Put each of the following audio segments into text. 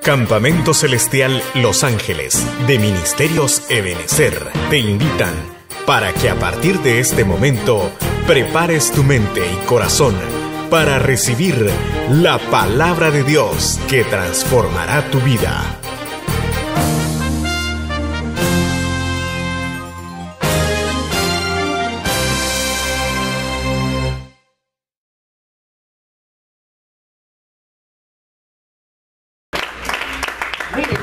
Campamento Celestial Los Ángeles de Ministerios Ebenecer te invitan para que a partir de este momento prepares tu mente y corazón para recibir la palabra de Dios que transformará tu vida.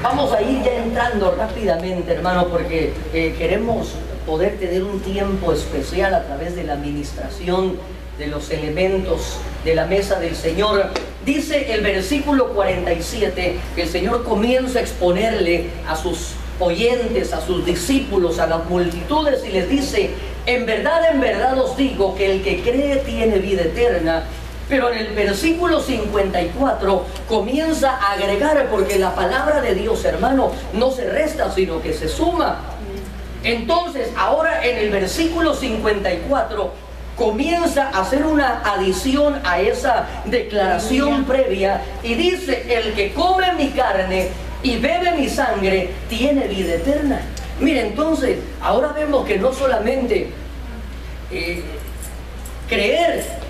Vamos a ir ya entrando rápidamente, hermano, porque queremos poder tener un tiempo especial a través de la administración de los elementos de la mesa del Señor. Dice el versículo 47 que el Señor comienza a exponerle a sus oyentes, a sus discípulos, a las multitudes, y les dice: en verdad os digo que el que cree tiene vida eterna. Pero en el versículo 54 comienza a agregar, porque la palabra de Dios, hermano, no se resta, sino que se suma. Entonces, ahora en el versículo 54 comienza a hacer una adición a esa declaración previa y dice: el que come mi carne y bebe mi sangre tiene vida eterna. Mire, entonces, ahora vemos que no solamente creer,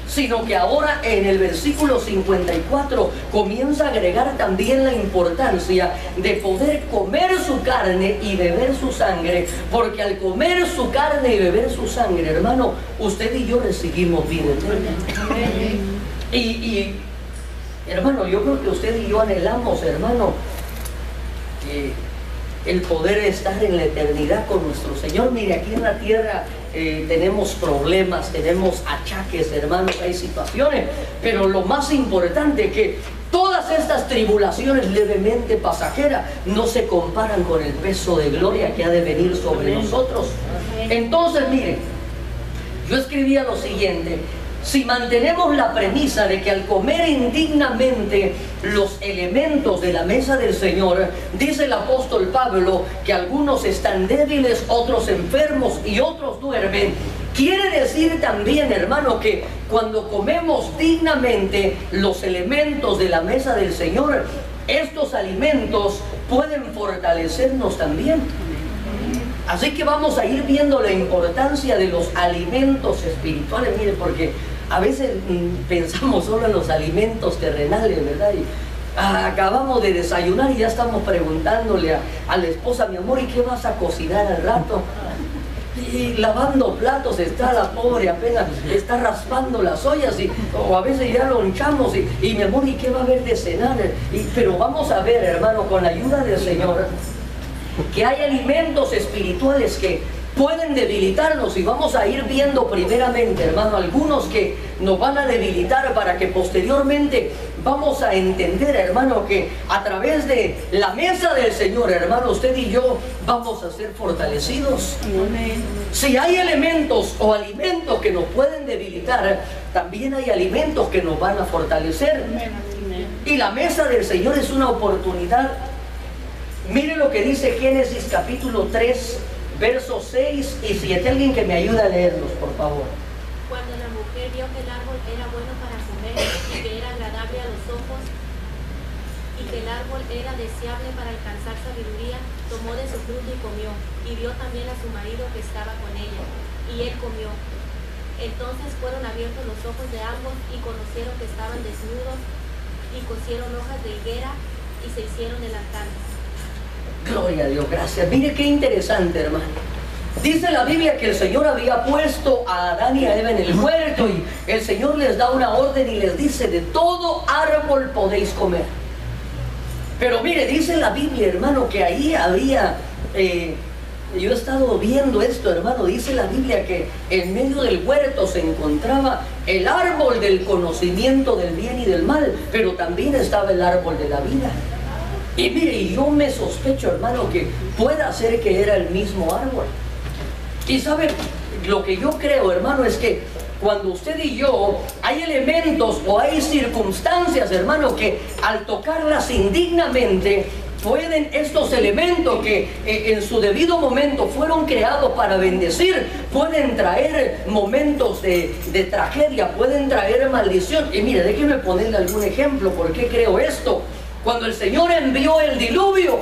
sino que ahora en el versículo 54 comienza a agregar también la importancia de poder comer su carne y beber su sangre, porque al comer su carne y beber su sangre, hermano, usted y yo recibimos vida eterna. Y hermano, yo creo que usted y yo anhelamos, hermano, el poder estar en la eternidad con nuestro Señor. Mire, aquí en la tierra tenemos problemas, tenemos achaques, hermanos, hay situaciones, pero lo más importante es que todas estas tribulaciones levemente pasajeras no se comparan con el peso de gloria que ha de venir sobre nosotros. Entonces, mire, yo escribía lo siguiente: si mantenemos la premisa de que al comer indignamente los elementos de la mesa del Señor, dice el apóstol Pablo que algunos están débiles, otros enfermos y otros duermen, quiere decir también, hermano, que cuando comemos dignamente los elementos de la mesa del Señor, estos alimentos pueden fortalecernos también. Así que vamos a ir viendo la importancia de los alimentos espirituales. Mire, porque a veces pensamos solo en los alimentos terrenales, ¿verdad? Y acabamos de desayunar y ya estamos preguntándole a la esposa: mi amor, ¿y qué vas a cocinar al rato? Y lavando platos está la pobre, apenas está raspando las ollas, o a veces ya lonchamos y mi amor, ¿y qué va a haber de cenar? Pero vamos a ver, hermano, con la ayuda del Señor, que hay alimentos espirituales que pueden debilitarnos, y vamos a ir viendo primeramente, hermano, algunos que nos van a debilitar, para que posteriormente vamos a entender, hermano, que a través de la mesa del Señor, hermano, usted y yo vamos a ser fortalecidos. Amén. Si hay elementos o alimentos que nos pueden debilitar, también hay alimentos que nos van a fortalecer. Amén. Y la mesa del Señor es una oportunidad. Mire lo que dice Génesis capítulo 3, versos 6 y 7. Alguien que me ayude a leerlos, por favor. Cuando la mujer vio que el árbol era bueno para comer y que era agradable a los ojos y que el árbol era deseable para alcanzar sabiduría, tomó de su fruto y comió, y vio también a su marido que estaba con ella, y él comió. Entonces fueron abiertos los ojos de ambos y conocieron que estaban desnudos, y cosieron hojas de higuera y se hicieron delantares. Gloria a Dios, gracias. Mire qué interesante, hermano. Dice la Biblia que el Señor había puesto a Adán y a Eva en el huerto, y el Señor les da una orden y les dice: de todo árbol podéis comer. Pero mire, dice la Biblia, hermano, que ahí había, yo he estado viendo esto, hermano, dice la Biblia que en medio del huerto se encontraba el árbol del conocimiento del bien y del mal, pero también estaba el árbol de la vida. Y mire, yo me sospecho, hermano, que pueda ser que era el mismo árbol. Y sabe, lo que yo creo, hermano, es que cuando usted y yo, hay elementos o hay circunstancias, hermano, que al tocarlas indignamente, pueden estos elementos que en su debido momento fueron creados para bendecir, pueden traer momentos de tragedia, pueden traer maldición. Y mire, déjeme ponerle algún ejemplo. ¿Por qué creo esto? Cuando el Señor envió el diluvio,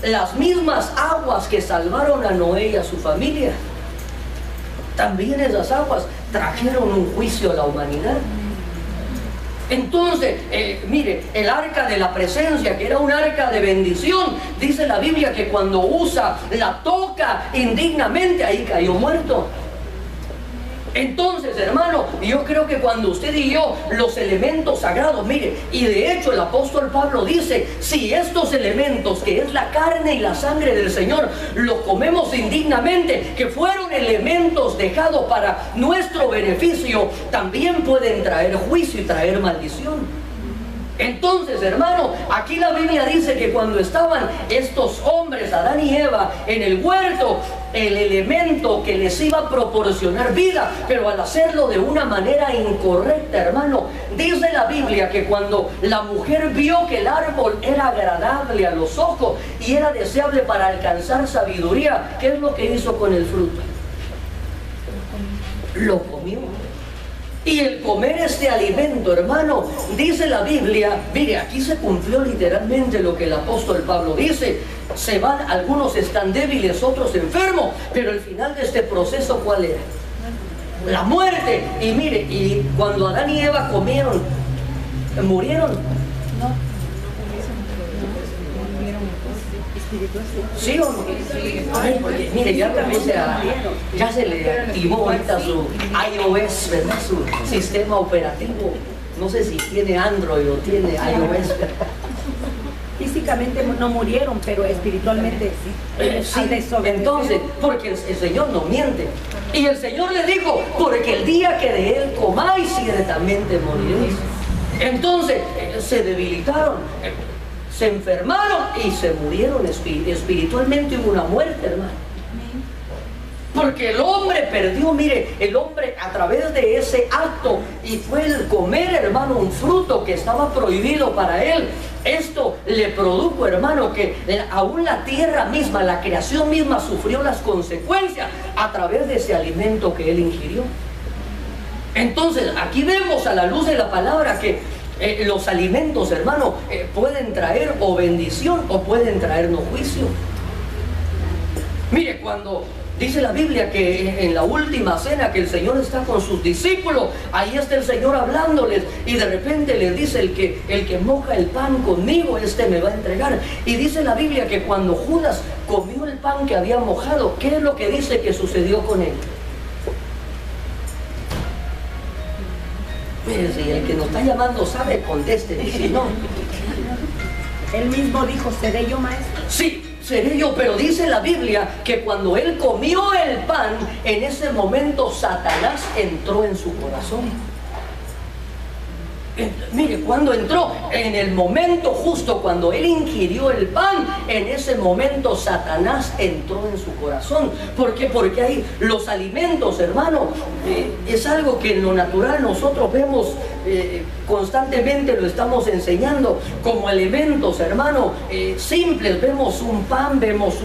las mismas aguas que salvaron a Noé y a su familia, también esas aguas trajeron un juicio a la humanidad. Entonces, mire, el arca de la presencia, que era un arca de bendición, dice la Biblia que cuando Usa la toca indignamente, ahí cayó muerto. Entonces, hermano, yo creo que cuando usted y yo, los elementos sagrados, mire, y de hecho el apóstol Pablo dice, si estos elementos, que es la carne y la sangre del Señor, lo comemos indignamente, que fueron elementos dejados para nuestro beneficio, también pueden traer juicio y traer maldición. Entonces, hermano, aquí la Biblia dice que cuando estaban estos hombres, Adán y Eva, en el huerto, el elemento que les iba a proporcionar vida, pero al hacerlo de una manera incorrecta, hermano, dice la Biblia que cuando la mujer vio que el árbol era agradable a los ojos y era deseable para alcanzar sabiduría, ¿qué es lo que hizo con el fruto? Lo comió. Y el comer este alimento, hermano, dice la Biblia, mire, aquí se cumplió literalmente lo que el apóstol Pablo dice. Se van, algunos están débiles, otros enfermos, pero el final de este proceso, ¿cuál era? La muerte. Y mire, y cuando Adán y Eva comieron, ¿murieron? ¿Sí o no? Ay, porque mire, ya también ya se le activó ahorita su iOS, ¿verdad? Su sistema operativo. No sé si tiene Android o tiene iOS. Físicamente no murieron, pero espiritualmente sí. Sí. Entonces, porque el Señor no miente. Y el Señor le dijo, porque el día que de él comáis, ciertamente moriréis. Entonces, se debilitaron, se enfermaron y se murieron espiritualmente. Hubo una muerte, hermano. Porque el hombre perdió, mire, el hombre a través de ese acto, y fue el comer, hermano, un fruto que estaba prohibido para él. Esto le produjo, hermano, que aún la tierra misma, la creación misma, sufrió las consecuencias a través de ese alimento que él ingirió. Entonces, aquí vemos a la luz de la palabra que los alimentos, hermano, pueden traer o bendición o pueden traernos juicio. Mire, cuando dice la Biblia que en la última cena que el Señor está con sus discípulos, ahí está el Señor hablándoles y de repente les dice, el que moja el pan conmigo, este me va a entregar. Y dice la Biblia que cuando Judas comió el pan que había mojado, ¿qué es lo que dice que sucedió con él? Mire, si el que nos está llamando sabe, conteste, y si no. Él mismo dijo, ¿seré yo, maestro? Sí, seré yo, pero dice la Biblia que cuando él comió el pan, en ese momento Satanás entró en su corazón. Mire, cuando entró, en el momento justo cuando él ingirió el pan, en ese momento Satanás entró en su corazón. ¿Por qué? Porque hay los alimentos, hermano, es algo que en lo natural nosotros vemos constantemente, lo estamos enseñando como elementos, hermano, simples. Vemos un pan, vemos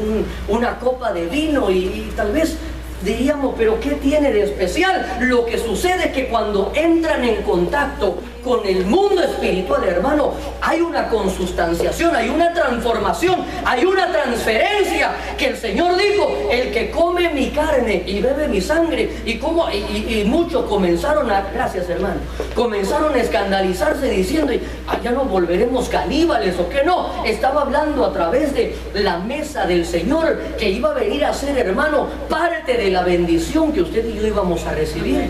una copa de vino y tal vez diríamos, pero ¿qué tiene de especial? Lo que sucede es que cuando entran en contacto con el mundo espiritual, hermano, hay una consustanciación, hay una transformación, hay una transferencia, que el Señor dijo, el que come mi carne y bebe mi sangre, y muchos comenzaron a, gracias hermano, comenzaron a escandalizarse diciendo, ya no volveremos caníbales o qué no. Estaba hablando a través de la mesa del Señor, que iba a venir a ser, hermano, parte de la bendición que usted y yo íbamos a recibir.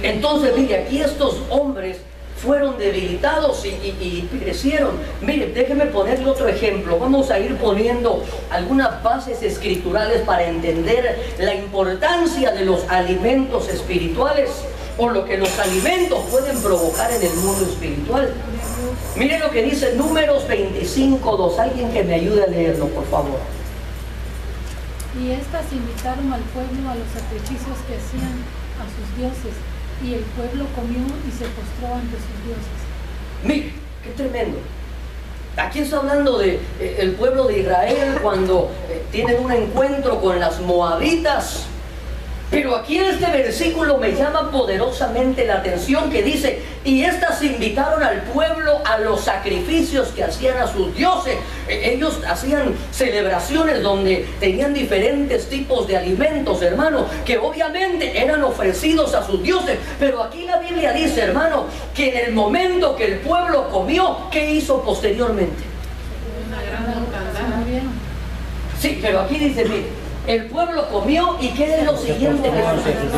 Entonces, mire, aquí estos hombres fueron debilitados y perecieron. Mire, déjeme ponerle otro ejemplo. Vamos a ir poniendo algunas bases escriturales para entender la importancia de los alimentos espirituales, o lo que los alimentos pueden provocar en el mundo espiritual. Mire lo que dice Números 25:2. Alguien que me ayude a leerlo, por favor. Y estas invitaron al pueblo a los sacrificios que hacían a sus dioses, y el pueblo comió y se postró ante sus dioses. Mire, qué tremendo. Aquí está hablando de el pueblo de Israel cuando tienen un encuentro con las moabitas. Pero aquí en este versículo me llama poderosamente la atención que dice: y estas invitaron al pueblo a los sacrificios que hacían a sus dioses. Ellos hacían celebraciones donde tenían diferentes tipos de alimentos, hermano, que obviamente eran ofrecidos a sus dioses. Pero aquí la Biblia dice, hermano, que en el momento que el pueblo comió, ¿qué hizo posteriormente? Una gran mortandad. Sí, pero aquí dice, mire, el pueblo comió, y ¿qué es lo siguiente que sucedió?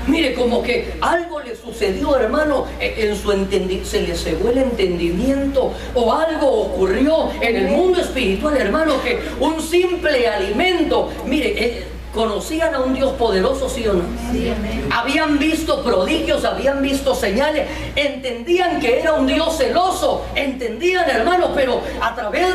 Mire, como que algo le sucedió, hermano, se le cegó el entendimiento, o algo ocurrió en el mundo espiritual, hermano, que un simple alimento, mire, ¿conocían a un Dios poderoso, sí o no? Sí, amén. Habían visto prodigios, habían visto señales, entendían que era un Dios celoso, entendían, hermano, pero a través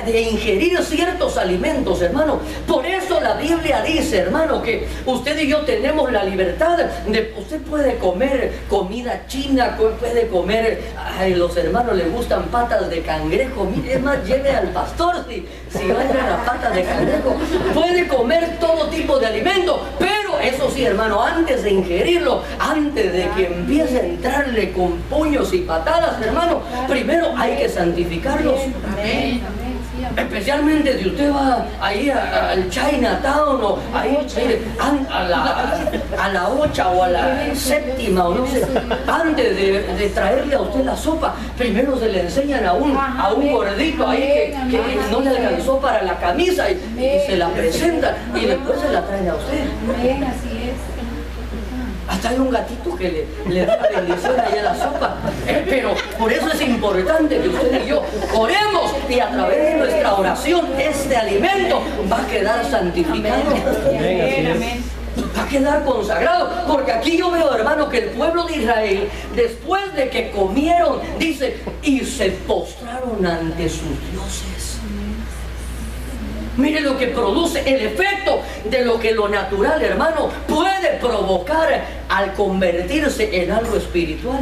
de ingerir ciertos alimentos, hermano. Por eso la Biblia dice, hermano, que usted y yo tenemos la libertad de, usted puede comer comida china, puede comer, ay, los hermanos les gustan patas de cangrejo, mire, es más, lleve al pastor si vayan a patas de cangrejo, puede comer todo tipo de alimento, pero eso sí, hermano, antes de ingerirlo, antes de que empiece a entrarle con puños y patadas, hermano, primero hay que santificarlos. Amén. Especialmente si usted va ahí al Chinatown, o ahí a la 8 o a la 7ª, o no sé, antes de traerle a usted la sopa, primero se le enseñan a un gordito ahí que no le alcanzó para la camisa, y se la presentan y después se la traen a usted. Amén, así es. Hasta hay un gatito que le da la bendición ahí a la sopa. Pero por eso es importante que usted y yo oremos, y a través de nuestra oración este alimento va a quedar santificado. Va a quedar consagrado. Porque aquí yo veo, hermano, que el pueblo de Israel, después de que comieron, dice, y se postraron ante sus dioses. Mire lo que produce, el efecto de lo que lo natural, hermano, puede provocar al convertirse en algo espiritual.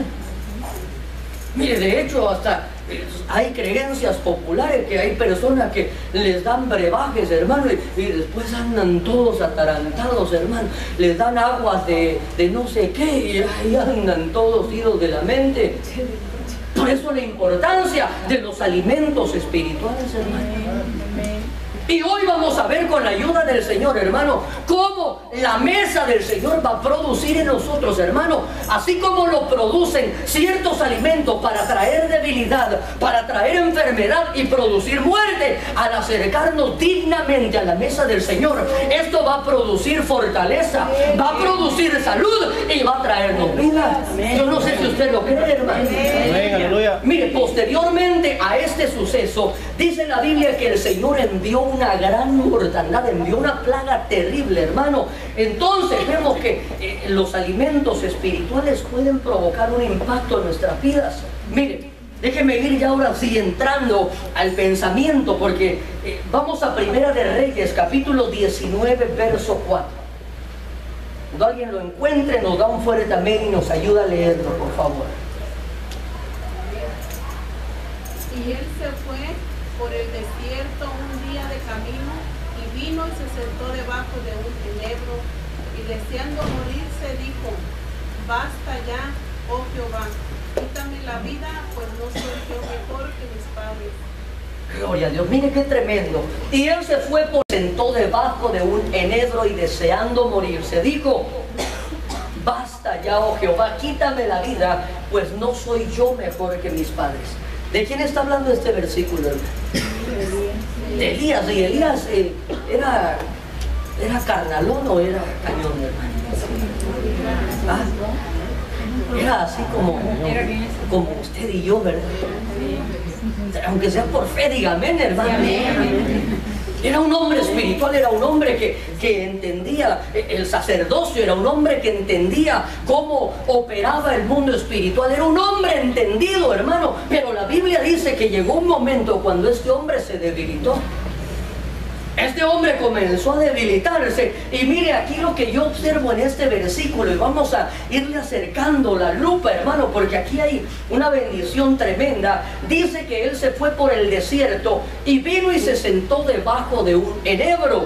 Mire, de hecho, hasta hay creencias populares que hay personas que les dan brebajes, hermano, y después andan todos atarantados, hermano. Les dan aguas de no sé qué, y ahí andan todos idos de la mente. Por eso la importancia de los alimentos espirituales, hermano. Y hoy vamos a ver, con la ayuda del Señor, hermano, cómo la mesa del Señor va a producir en nosotros, hermano, así como lo producen ciertos alimentos para traer debilidad, para traer enfermedad y producir muerte. Al acercarnos dignamente a la mesa del Señor, esto va a producir fortaleza, va a producir salud y va a traernos vida. Yo no sé si usted lo cree, hermano. Mire, posteriormente a este suceso, dice la Biblia que el Señor envió una gran mortandad, envió una plaga terrible, hermano. Entonces vemos que los alimentos espirituales pueden provocar un impacto en nuestras vidas. Mire, déjeme ir ya ahora sí entrando al pensamiento, porque vamos a Primera de Reyes, capítulo 19, verso 4. Cuando alguien lo encuentre, nos da un fuerte amén y nos ayuda a leerlo, por favor. Y él se fue por el desierto un día de camino, y vino y se sentó debajo de un enebro, y deseando morirse dijo: basta ya, oh Jehová, quítame la vida, pues no soy yo mejor que mis padres. Gloria a Dios, mire qué tremendo. Y él se fue, sentó debajo de un enebro, y deseando morirse dijo: basta ya, oh Jehová, quítame la vida, pues no soy yo mejor que mis padres. ¿De quién está hablando este versículo, hermano? De Elías. ¿Y Elías era carnalón o era cañón, hermano? Era así como usted y yo, ¿verdad? Aunque sea por fe, dígame, hermano. Era un hombre espiritual, era un hombre que entendía el sacerdocio, era un hombre que entendía cómo operaba el mundo espiritual, era un hombre entendido, hermano. Pero la Biblia dice que llegó un momento cuando este hombre se debilitó. Este hombre comenzó a debilitarse. Y mire aquí lo que yo observo en este versículo, y vamos a irle acercando la lupa, hermano, porque aquí hay una bendición tremenda. Dice que él se fue por el desierto y vino y se sentó debajo de un enebro.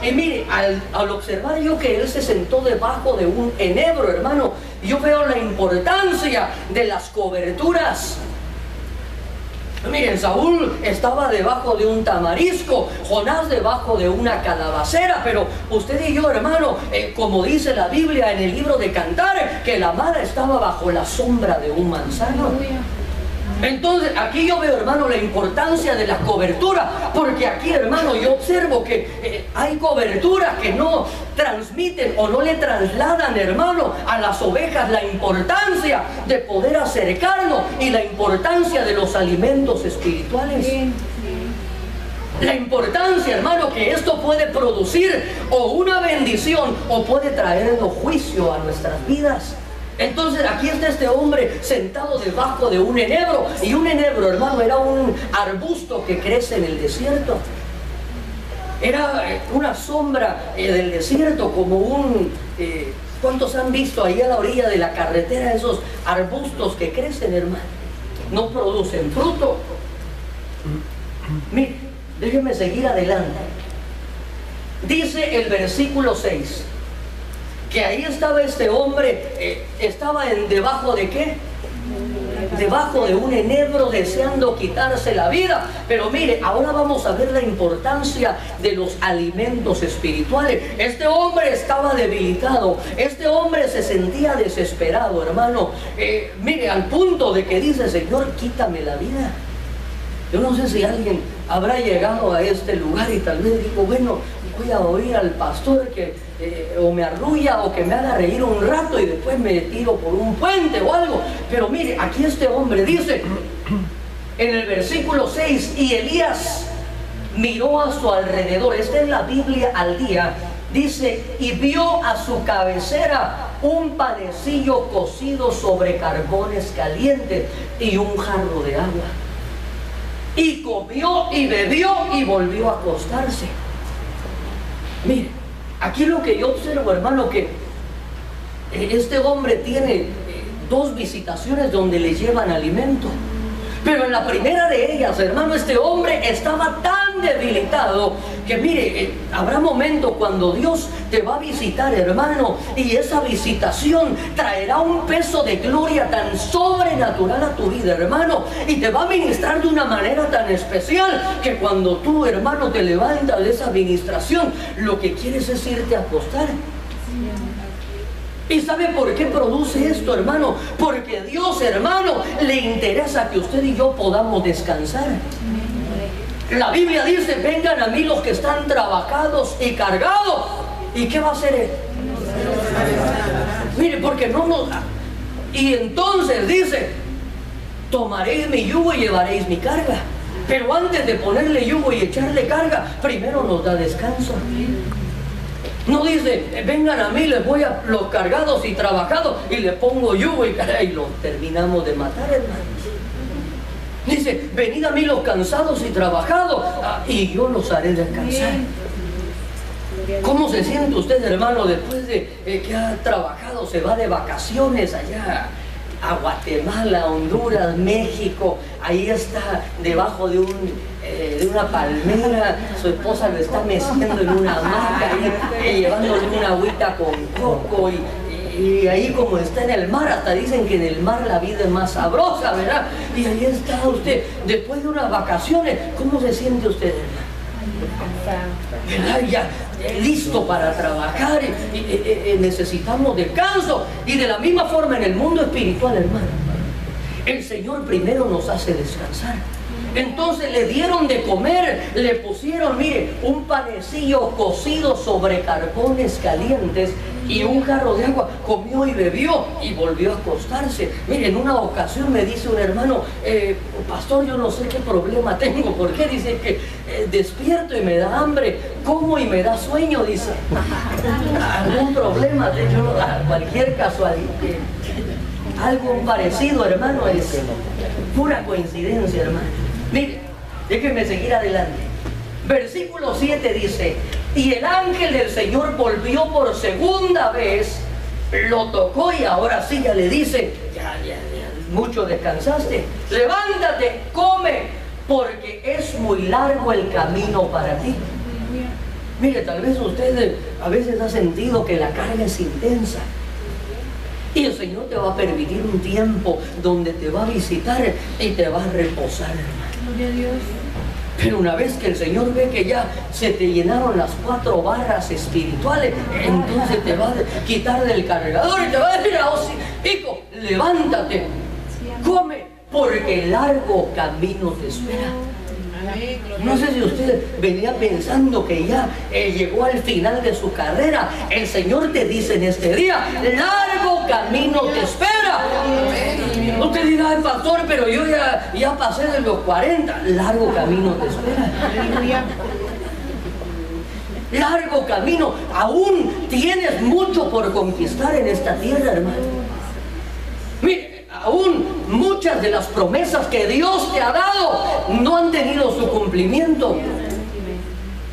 Y mire, al observar yo que él se sentó debajo de un enebro, hermano, yo veo la importancia de las coberturas. Miren, Saúl estaba debajo de un tamarisco, Jonás debajo de una calabacera, pero usted y yo, hermano, como dice la Biblia en el libro de Cantar, que la amada estaba bajo la sombra de un manzano. Entonces, aquí yo veo, hermano, la importancia de la cobertura, porque aquí, hermano, yo observo que hay coberturas que no transmiten o no le trasladan, hermano, a las ovejas la importancia de poder acercarnos y la importancia de los alimentos espirituales. La importancia, hermano, que esto puede producir o una bendición o puede traernos juicio a nuestras vidas. Entonces aquí está este hombre sentado debajo de un enebro, y un enebro, hermano, era un arbusto que crece en el desierto. Era una sombra del desierto, como un... ¿cuántos han visto ahí a la orilla de la carretera esos arbustos que crecen, hermano? No producen fruto. Mire, déjenme seguir adelante. Dice el versículo 6 que ahí estaba este hombre, estaba debajo de ¿qué? Debajo de un enebro, deseando quitarse la vida. Pero mire, ahora vamos a ver la importancia de los alimentos espirituales. Este hombre estaba debilitado, este hombre se sentía desesperado, hermano. Mire, al punto de que dice: Señor, quítame la vida. Yo no sé si alguien habrá llegado a este lugar y tal vez digo, bueno, voy a oír al pastor que o me arrulla o que me haga reír un rato y después me tiro por un puente o algo. Pero mire, aquí este hombre dice en el versículo 6: y Elías miró a su alrededor. Esta es la Biblia al día. Dice: y vio a su cabecera un panecillo cocido sobre carbones calientes y un jarro de agua. Y comió y bebió y volvió a acostarse. Mire, aquí lo que yo observo, hermano, que este hombre tiene dos visitaciones donde le llevan alimento. Pero en la primera de ellas, hermano, este hombre estaba tan debilitado que mire, habrá momentos cuando Dios te va a visitar, hermano, y esa visitación traerá un peso de gloria tan sobrenatural a tu vida, hermano, y te va a ministrar de una manera tan especial que cuando tú, hermano, te levantas de esa ministración, lo que quieres es irte a acostar. ¿Y sabe por qué produce esto, hermano? Porque Dios, hermano, le interesa que usted y yo podamos descansar. La Biblia dice: vengan a mí los que están trabajados y cargados. ¿Y qué va a hacer él? Mire, porque no nos... Y entonces dice: tomaréis mi yugo y llevaréis mi carga. Pero antes de ponerle yugo y echarle carga, primero nos da descanso. No dice: vengan a mí, les voy a los cargados y trabajados y les pongo yugo y carga, y los terminamos de matar, hermanos. Dice: venid a mí los cansados y trabajados y yo los haré descansar. ¿Cómo se siente usted, hermano, después de que ha trabajado? Se va de vacaciones allá a Guatemala, Honduras, México. Ahí está debajo de una palmera, su esposa lo está meciendo en una hamaca, llevándole una agüita con coco, y ahí como está en el mar, hasta dicen que en el mar la vida es más sabrosa, ¿verdad? Y ahí está usted, después de unas vacaciones. ¿Cómo se siente usted, hermano? ¿Verdad? Ya listo para trabajar, y necesitamos descanso. Y de la misma forma en el mundo espiritual, hermano, el Señor primero nos hace descansar. Entonces le dieron de comer, le pusieron, mire, un panecillo cocido sobre carbones calientes y un jarro de agua. Comió y bebió y volvió a acostarse. Mire, en una ocasión me dice un hermano: pastor, yo no sé qué problema tengo. ¿Por qué? Dice que despierto y me da hambre, como y me da sueño, dice. ¿Algún problema? Cualquier casualidad, algo parecido, hermano, es pura coincidencia, hermano. Mire, déjenme seguir adelante. Versículo 7 dice: y el ángel del Señor volvió por segunda vez, lo tocó y ahora sí ya le dice: ya, mucho descansaste, levántate, come, porque es muy largo el camino para ti. Mire, tal vez usted a veces ha sentido que la carga es intensa. Y el Señor te va a permitir un tiempo donde te va a visitar y te va a reposar, hermano. Gloria a Dios. Pero una vez que el Señor ve que ya se te llenaron las 4 barras espirituales, entonces te va a quitar del cargador y te va a decir: oh, sí, hijo, levántate, come, porque largo camino te espera. No sé si usted venía pensando que ya llegó al final de su carrera. El Señor te dice en este día: largo camino te espera. Usted dirá: ay, pastor, pero yo ya pasé de los 40. Largo camino te espera. Largo camino. Aún tienes mucho por conquistar en esta tierra, hermano. Mire, aún muchas de las promesas que Dios te ha dado no han tenido su cumplimiento.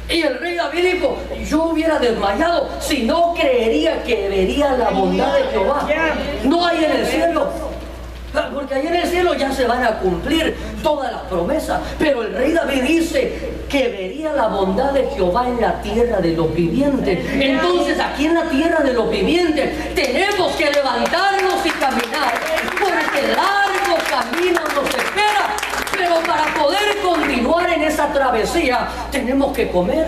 Y el rey David dijo: yo hubiera desmayado si no creería que vería la bondad de Jehová. No hay en el cielo, porque ahí en el cielo ya se van a cumplir todas las promesas. Pero el rey David dice que vería la bondad de Jehová en la tierra de los vivientes. Entonces, aquí en la tierra de los vivientes tenemos que levantarnos y caminar, porque largo camino nos espera. Pero para poder continuar en esa travesía tenemos que comer.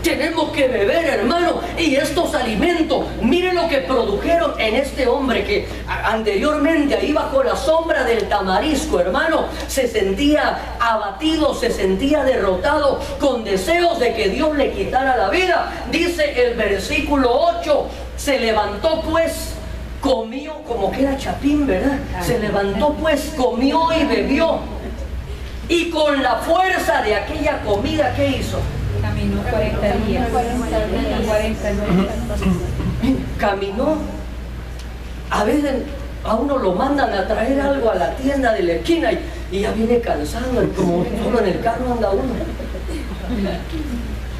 Tenemos que beber, hermano. Y estos alimentos, miren lo que produjeron en este hombre que anteriormente ahí bajo la sombra del tamarisco, hermano, se sentía abatido, se sentía derrotado, con deseos de que Dios le quitara la vida. Dice el versículo 8: se levantó pues, comió, como que era chapín, ¿verdad? Se levantó pues, comió y bebió. Y con la fuerza de aquella comida, ¿qué hizo? Caminó 40 días. 40 noches. Caminó. A veces a uno lo mandan a traer algo a la tienda de la esquina y ya viene cansado, como solo en el carro anda uno.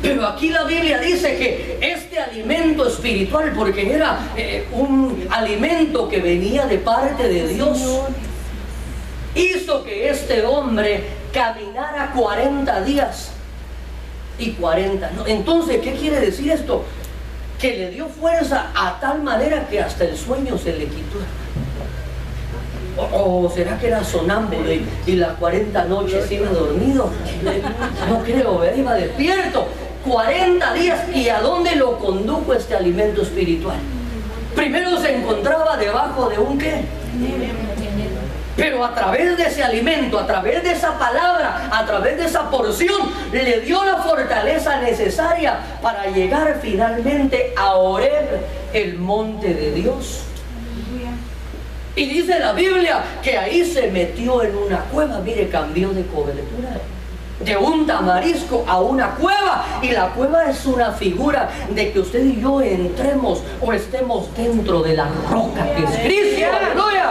Pero aquí la Biblia dice que este alimento espiritual, porque era un alimento que venía de parte de Dios, hizo que este hombre caminara 40 días y 40. Entonces, ¿qué quiere decir esto? Que le dio fuerza a tal manera que hasta el sueño se le quitó. ¿O será que era sonámbulo y las 40 noches iba dormido? No creo, ¿verdad? Iba despierto 40 días. ¿Y a dónde lo condujo este alimento espiritual? Primero se encontraba debajo de un ¿qué? Pero a través de ese alimento, a través de esa palabra, a través de esa porción, le dio la fortaleza necesaria para llegar finalmente a Horeb, el monte de Dios. Y dice la Biblia que ahí se metió en una cueva. Mire, cambió de cobertura, de un tamarisco a una cueva. Y la cueva es una figura de que usted y yo entremos o estemos dentro de la roca que es Cristo. ¡Aleluya!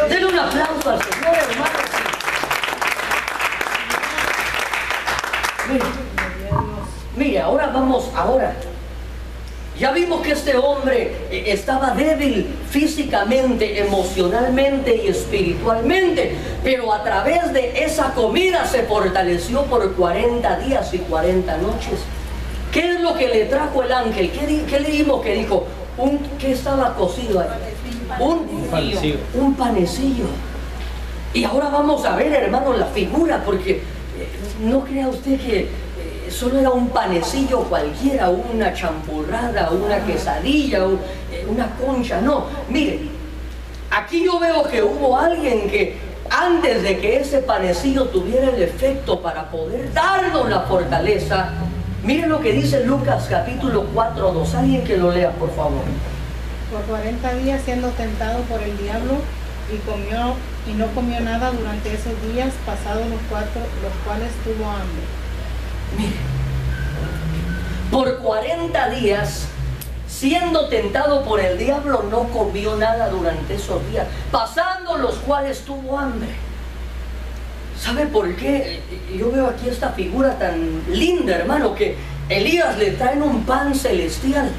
Denle un aplauso al Señor, hermano. Mire, ahora ya vimos que este hombre estaba débil físicamente, emocionalmente y espiritualmente, pero a través de esa comida se fortaleció por 40 días y 40 noches. ¿Qué es lo que le trajo el ángel? ¿Qué leímos que dijo? ¿Qué estaba cocido ahí? Un panecillo. Y ahora vamos a ver, hermano, la figura, porque no crea usted que solo era un panecillo cualquiera, una champurrada, una quesadilla, una concha. No, mire, aquí yo veo que hubo alguien que antes de que ese panecillo tuviera el efecto para poder darnos la fortaleza, mire lo que dice Lucas capítulo 4:2. Alguien que lo lea, por favor. Por 40 días siendo tentado por el diablo, y no comió nada durante esos días, pasados los cuales tuvo hambre. Mire, por 40 días, siendo tentado por el diablo, no comió nada durante esos días, pasando los cuales tuvo hambre. ¿Sabe por qué? Yo veo aquí esta figura tan linda, hermano, que Elías le traen un pan celestial.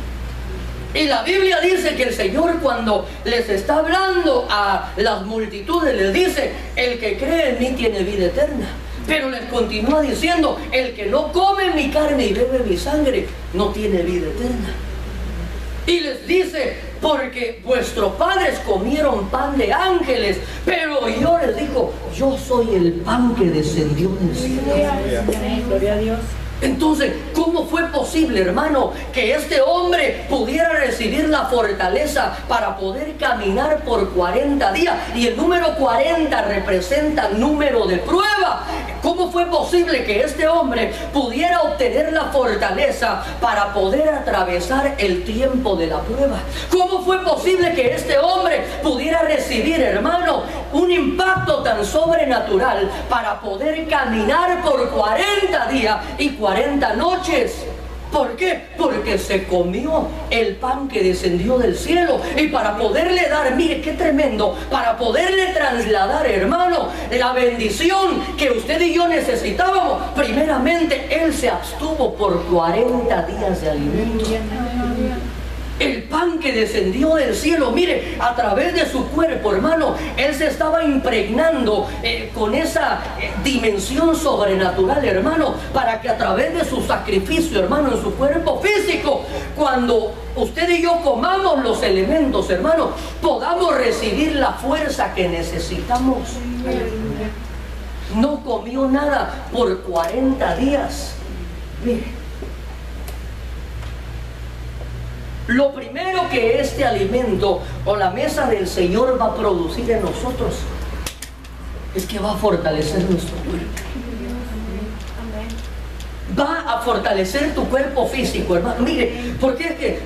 Y la Biblia dice que el Señor, cuando les está hablando a las multitudes, les dice: el que cree en mí tiene vida eterna. Pero les continúa diciendo, el que no come mi carne y bebe mi sangre, no tiene vida eterna. Y les dice, porque vuestros padres comieron pan de ángeles, pero yo les digo, yo soy el pan que descendió del cielo. Gloria a Dios. Entonces, ¿cómo fue posible, hermano, que este hombre pudiera recibir la fortaleza para poder caminar por 40 días? Y el número 40 representa número de prueba. ¿Cómo fue posible que este hombre pudiera obtener la fortaleza para poder atravesar el tiempo de la prueba? ¿Cómo fue posible que este hombre pudiera recibir, hermano, un impacto tan sobrenatural para poder caminar por 40 días y 40 noches? ¿Por qué? Porque se comió el pan que descendió del cielo. Y para poderle dar, mire qué tremendo, para poderle trasladar, hermano, la bendición que usted y yo necesitábamos, primeramente Él se abstuvo por 40 días de alimento. El pan que descendió del cielo, mire, a través de su cuerpo, hermano, Él se estaba impregnando con esa dimensión sobrenatural, hermano, para que a través de su sacrificio, hermano, en su cuerpo físico, cuando usted y yo comamos los elementos, hermano, podamos recibir la fuerza que necesitamos. No comió nada por 40 días. Mire, lo primero que este alimento o la mesa del Señor va a producir en nosotros es que va a fortalecer nuestro cuerpo. Va a fortalecer tu cuerpo físico, hermano. Mire, porque es que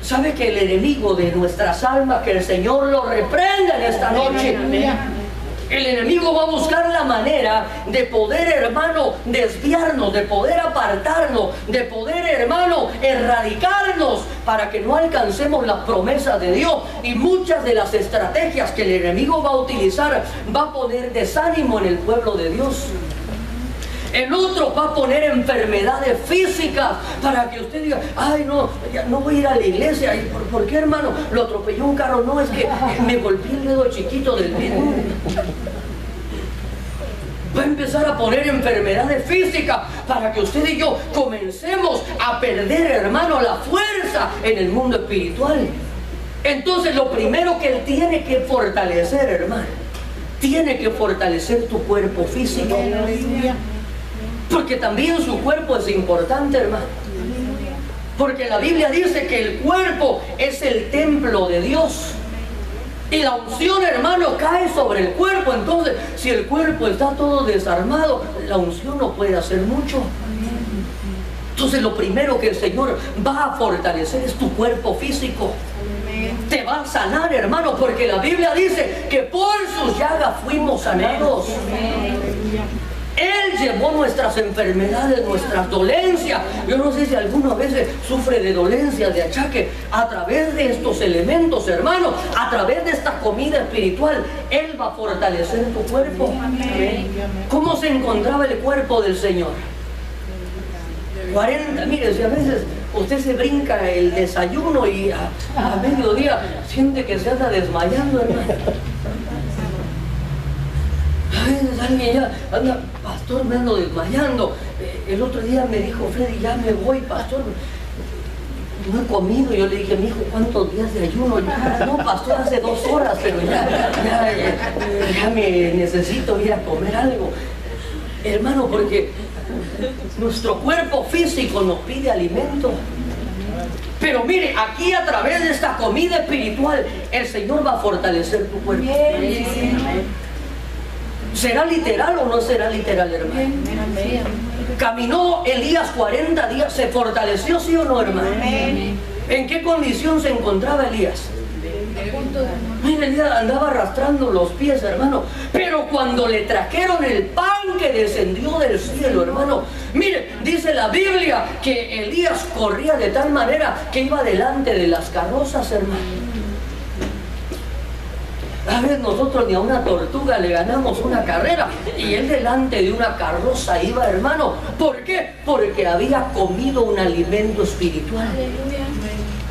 sabe que el enemigo de nuestras almas, que el Señor lo reprenda en esta noche. El enemigo va a buscar la manera de poder, hermano, desviarnos, de poder apartarnos, de poder, hermano, erradicarnos para que no alcancemos las promesas de Dios. Y muchas de las estrategias que el enemigo va a utilizar va a poner desánimo en el pueblo de Dios. En otro va a poner enfermedades físicas para que usted diga, ay no, ya no voy a ir a la iglesia. ¿Y por qué, hermano? Lo atropelló un carro. No, es que me golpeé el dedo chiquito del pie. Va a empezar a poner enfermedades físicas para que usted y yo comencemos a perder, hermano, la fuerza en el mundo espiritual. Entonces lo primero que Él tiene que fortalecer, hermano, tiene que fortalecer tu cuerpo físico. Porque también su cuerpo es importante, hermano. Porque la Biblia dice que el cuerpo es el templo de Dios. Y la unción, hermano, cae sobre el cuerpo. Entonces, si el cuerpo está todo desarmado, la unción no puede hacer mucho. Entonces, lo primero que el Señor va a fortalecer es tu cuerpo físico. Te va a sanar, hermano, porque la Biblia dice que por sus llagas fuimos sanados. Él llevó nuestras enfermedades, nuestras dolencias. Yo no sé si alguna vez sufre de dolencias, de achaque. A través de estos elementos, hermano, a través de esta comida espiritual, Él va a fortalecer tu cuerpo. ¿Cómo se encontraba el cuerpo del Señor? 40, mire, si a veces usted se brinca el desayuno y a mediodía siente que se anda desmayando, hermano. A veces alguien ya anda, pastor, me ando desmayando. El otro día me dijo Freddy, ya me voy, pastor. No he comido. Yo le dije, mi hijo, ¿cuántos días de ayuno? No, pastor, hace 2 horas, pero ya me necesito ir a comer algo. Hermano, porque nuestro cuerpo físico nos pide alimento. Pero mire, aquí a través de esta comida espiritual, el Señor va a fortalecer tu cuerpo. ¿Será literal o no será literal, hermano? Caminó Elías 40 días, ¿se fortaleció, sí o no, hermano? ¿En qué condición se encontraba Elías? Mire, Elías andaba arrastrando los pies, hermano. Pero cuando le trajeron el pan que descendió del cielo, hermano, mire, dice la Biblia que Elías corría de tal manera que iba delante de las carrozas, hermano. A veces nosotros ni a una tortuga le ganamos una carrera y él delante de una carroza iba, hermano. ¿Por qué? Porque había comido un alimento espiritual.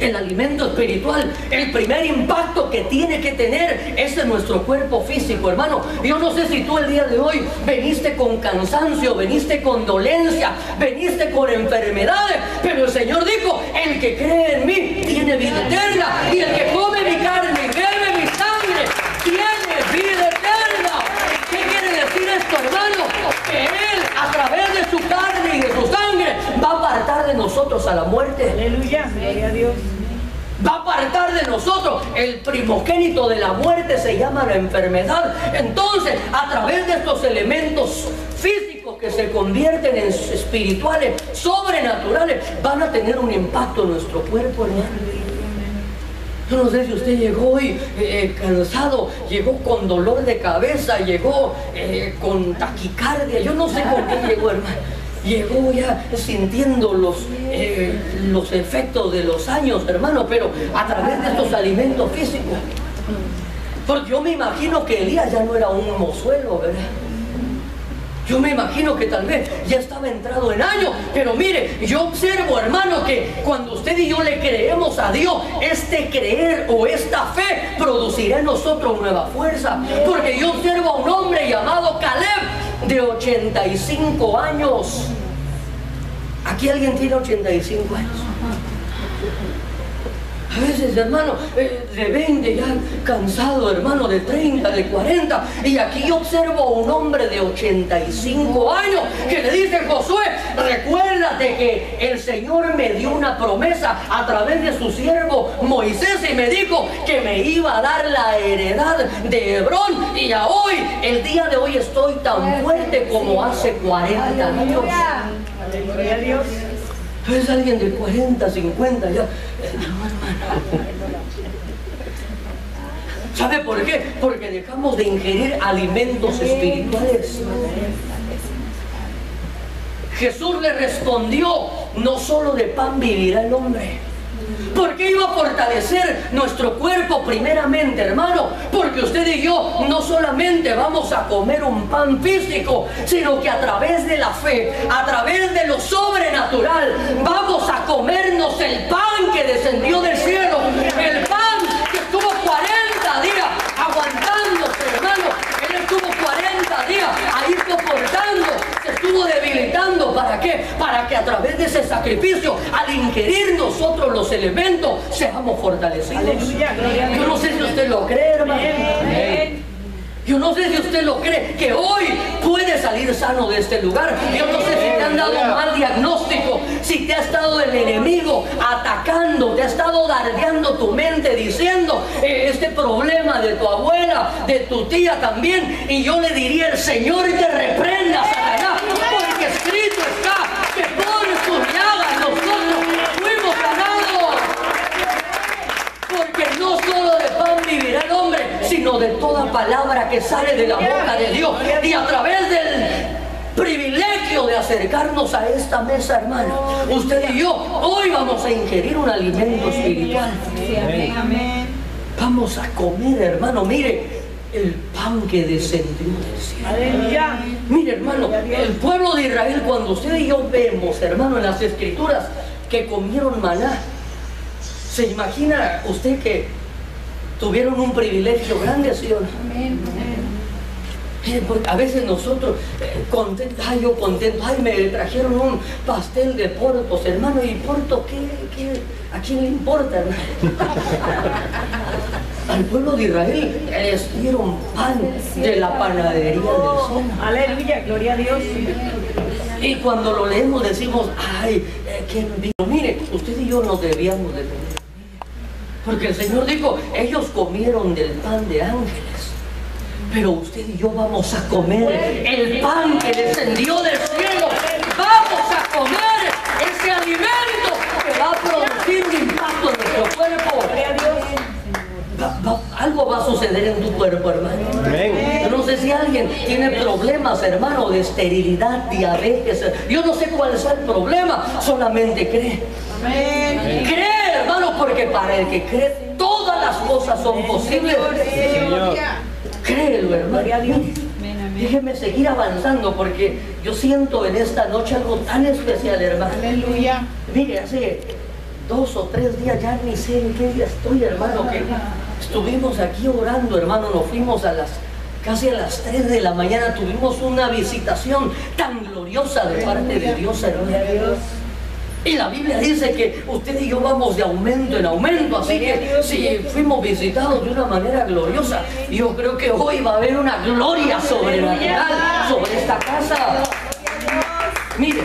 El alimento espiritual, el primer impacto que tiene que tener es en nuestro cuerpo físico, hermano. Yo no sé si tú el día de hoy veniste con cansancio, veniste con dolencia, veniste con enfermedades, pero el Señor dijo, el que cree en mí tiene vida eterna, y el que come mi carne y bebe mi sangre tiene vida eterna. ¿Qué quiere decir esto, hermano? Que Él, a través de su carne y de su sangre, va a apartar de nosotros a la muerte. Aleluya, gloria a Dios. Va a apartar de nosotros. El primogénito de la muerte se llama la enfermedad. Entonces, a través de estos elementos físicos que se convierten en espirituales, sobrenaturales, van a tener un impacto en nuestro cuerpo, hermano. Yo no sé si usted llegó hoy cansado, llegó con dolor de cabeza, llegó con taquicardia, yo no sé por qué llegó, hermano. Llegó ya sintiendo los efectos de los años, hermano, pero a través de estos alimentos físicos. Porque yo me imagino que Elías ya no era un mozuelo, ¿verdad? Yo me imagino que tal vez ya estaba entrado en años, pero mire, yo observo, hermano, que cuando usted y yo le creemos a Dios, este creer o esta fe producirá en nosotros nueva fuerza. Porque yo observo a un hombre llamado Caleb, de 85 años. ¿Aquí alguien tiene 85 años? A veces, hermano, de 20 ya cansado, hermano, de 30, de 40. Y aquí observo a un hombre de 85 años que le dice: Josué, recuérdate que el Señor me dio una promesa a través de su siervo Moisés y me dijo que me iba a dar la heredad de Hebrón. Y a hoy, el día de hoy, estoy tan fuerte como hace 40 años. Gloria a Dios. Es alguien de 40, 50 ya. ¿Sabe por qué? Porque dejamos de ingerir alimentos espirituales. Jesús le respondió: no solo de pan vivirá el hombre. ¿Por qué iba a fortalecer nuestro cuerpo primeramente, hermano? Porque usted y yo no solamente vamos a comer un pan físico, sino que a través de la fe, a través de lo sobrenatural, vamos a comernos el pan que descendió del cielo, el pan que estuvo 40 días aguantándose, hermano. Él estuvo 40 días ahí soportando, se estuvo debilitando. ¿Para qué? Para que a través de ese sacrificio, al ingerir nosotros los elementos, seamos fortalecidos. Aleluya, gloria a Dios. Yo no sé si usted lo cree, hermano. Yo no sé si usted lo cree, que hoy puede salir sano de este lugar. Yo no sé si te han dado un mal diagnóstico, si te ha estado el enemigo atacando, te ha estado dardeando tu mente diciendo este problema de tu abuela, de tu tía también. Y yo le diría: el Señor te reprenda, Satanás, porque escrito está que por sus llagas nosotros fuimos sanados. Porque no solo de pan vivirá el hombre, sino de toda palabra que sale de la boca de Dios. Y a través del privilegio de acercarnos a esta mesa, hermano, usted y yo hoy vamos a ingerir un alimento espiritual. Amén. Vamos a comer, hermano, mire, el pan que descendió del cielo. Aleluya. Mire, hermano, el pueblo de Israel, cuando usted y yo vemos, hermano, en las escrituras que comieron maná, ¿se imagina usted que tuvieron un privilegio grande, ¿sí o no? Amén. A veces nosotros, contentos, ay, yo contento, ay, me trajeron un pastel de portos, hermano. ¿Y porto qué? ¿A quién le importa, hermano? Al pueblo de Israel les dieron pan de la panadería del cielo. Aleluya, gloria a Dios. Y cuando lo leemos decimos: ay, qué envidia. Mire, usted y yo nos debíamos de tener. Porque el Señor dijo: ellos comieron del pan de ángeles, pero usted y yo vamos a comer el pan que descendió del cielo. Vamos a comer ese alimento que va a producir un impacto en nuestro cuerpo. Algo va a suceder en tu cuerpo, hermano. Yo no sé si alguien tiene problemas, hermano, de esterilidad, diabetes. Yo no sé cuál sea el problema, solamente cree. Amén. Cree, hermano, porque para el que cree todas las cosas son posibles. Créelo, hermano. Déjeme seguir avanzando, porque yo siento en esta noche algo tan especial, hermano. Aleluya. Mire, hace 2 o 3 días, ya ni sé en qué día estoy, hermano, que estuvimos aquí orando, hermano, nos fuimos casi a las 3 de la mañana, tuvimos una visitación tan gloriosa de parte de Dios, hermano. Y la Biblia dice que usted y yo vamos de aumento en aumento, así que si fuimos visitados de una manera gloriosa, yo creo que hoy va a haber una gloria sobrenatural sobre esta casa. Mire,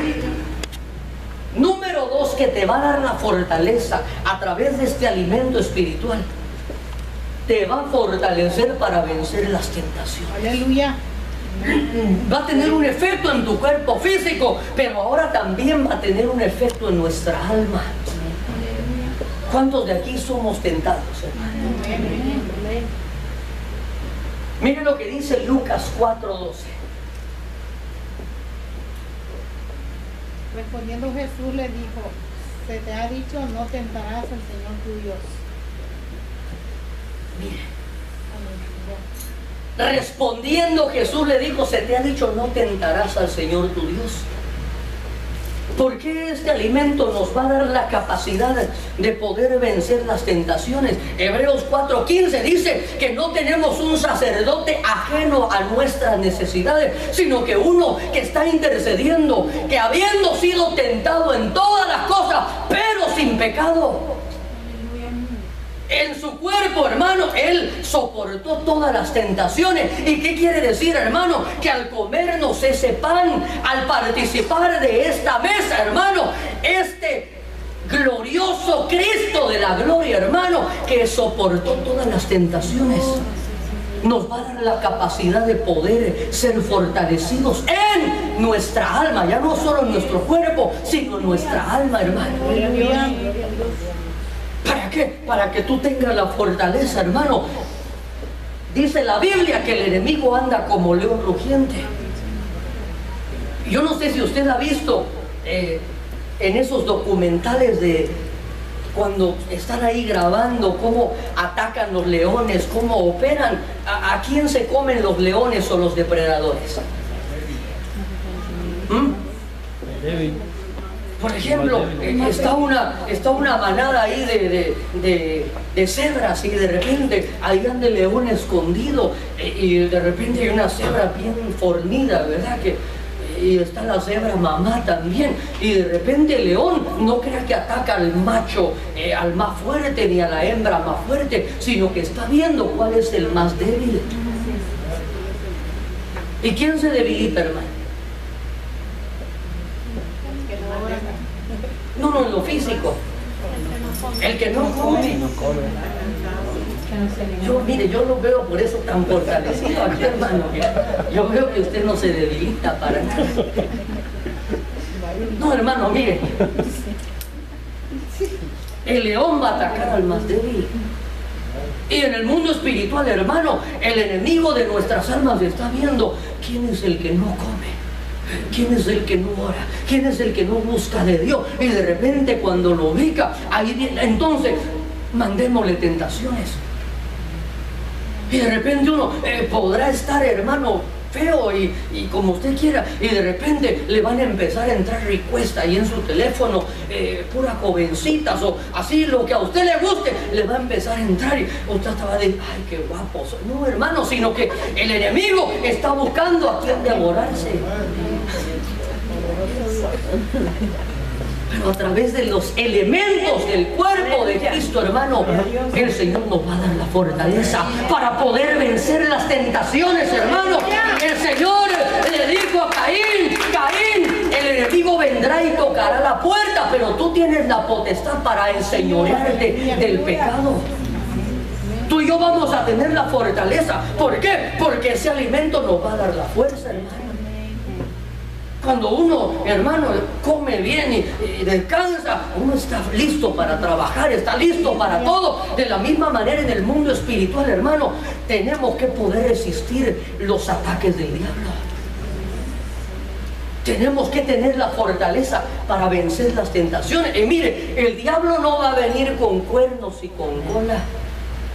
número 2, que te va a dar la fortaleza a través de este alimento espiritual. Te va a fortalecer para vencer las tentaciones. Aleluya. Va a tener un efecto en tu cuerpo físico, pero ahora también va a tener un efecto en nuestra alma. ¿Cuántos de aquí somos tentados, hermano? Miren lo que dice Lucas 4:12. Respondiendo Jesús le dijo, se te ha dicho, no tentarás al Señor tu Dios. Mire. Respondiendo Jesús le dijo, se te ha dicho, no tentarás al Señor tu Dios. ¿Por qué este alimento nos va a dar la capacidad de poder vencer las tentaciones? Hebreos 4:15 dice que no tenemos un sacerdote ajeno a nuestras necesidades, sino que uno que está intercediendo, que habiendo sido tentado en todas las cosas, pero sin pecado. En su cuerpo, hermano, Él soportó todas las tentaciones. ¿Y qué quiere decir, hermano? Que al comernos ese pan, al participar de esta mesa, hermano, este glorioso Cristo de la gloria, hermano, que soportó todas las tentaciones, nos va a dar la capacidad de poder ser fortalecidos en nuestra alma, ya no solo en nuestro cuerpo, sino en nuestra alma, hermano. ¿Para qué? Para que tú tengas la fortaleza, hermano. Dice la Biblia que el enemigo anda como león rugiente. Yo no sé si usted ha visto en esos documentales de cuando están ahí grabando cómo atacan los leones, cómo operan. ¿A quién se comen los leones o los depredadores? Por ejemplo, está una manada ahí de cebras y de repente ahí anda el león escondido y de repente hay una cebra bien fornida, ¿verdad? Y está la cebra mamá también, y de repente el león no crea que ataca al macho, al más fuerte, ni a la hembra más fuerte, sino que está viendo cuál es el más débil. ¿Y quién se debilita, hermano? No, en lo físico. El que no come. Yo lo veo por eso tan fortalecido aquí, hermano. Yo veo que usted no se debilita para nada. No, hermano, mire. El león va a atacar al más débil. Y en el mundo espiritual, hermano, el enemigo de nuestras almas está viendo quién es el que no come. ¿Quién es el que no ora? ¿Quién es el que no busca de Dios? Y de repente cuando lo ubica, ahí viene, entonces mandémosle tentaciones. Y de repente uno podrá estar, hermano, feo y como usted quiera, y de repente le van a empezar a entrar requests ahí en su teléfono, puras jovencitas o así, lo que a usted le guste, le va a empezar a entrar y usted va a decir, ay, qué guapo soy. No, hermano, sino que el enemigo está buscando a quien devorarse. Pero a través de los elementos del cuerpo de Cristo, hermano, el Señor nos va a dar la fortaleza para poder vencer las tentaciones, hermano. El Señor le dijo a Caín, Caín, el enemigo vendrá y tocará la puerta, pero tú tienes la potestad para enseñorearte del pecado. Tú y yo vamos a tener la fortaleza. ¿Por qué? Porque ese alimento nos va a dar la fuerza, hermano. Cuando uno, hermano, come bien y descansa, uno está listo para trabajar, está listo para todo. De la misma manera en el mundo espiritual, hermano, tenemos que poder resistir los ataques del diablo. Tenemos que tener la fortaleza para vencer las tentaciones. Y mire, el diablo no va a venir con cuernos y con cola.